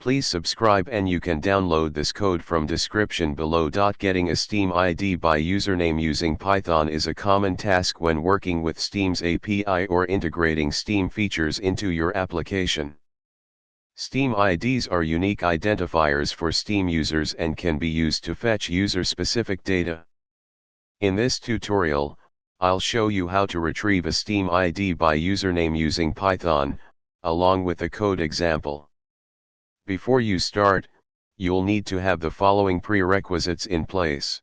Please subscribe and you can download this code from description below. Getting a Steam ID by username using Python is a common task when working with Steam's API or integrating Steam features into your application. Steam IDs are unique identifiers for Steam users and can be used to fetch user-specific data. In this tutorial, I'll show you how to retrieve a Steam ID by username using Python, along with a code example. Before you start, you'll need to have the following prerequisites in place.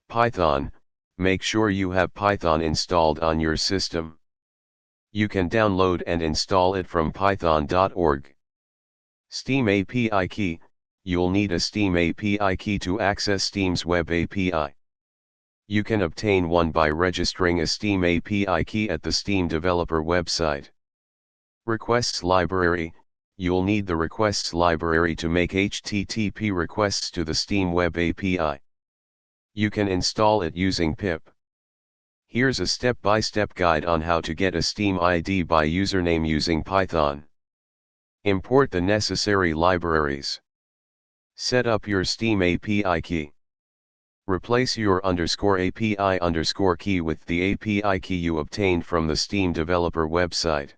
Python, make sure you have Python installed on your system. You can download and install it from python.org. Steam API key, you'll need a Steam API key to access Steam's web API. You can obtain one by registering a Steam API key at the Steam developer website. Requests library, you'll need the requests library to make HTTP requests to the Steam web API. You can install it using pip. Here's a step-by-step guide on how to get a Steam ID by username using Python. Import the necessary libraries. Set up your Steam API key. Replace your _API_ key with the API key you obtained from the Steam developer website.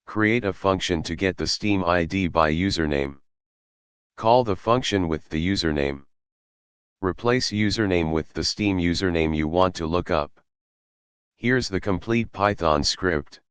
Create a function to get the Steam ID by username. Call the function with the username. Replace username with the Steam username you want to look up. Here's the complete Python script.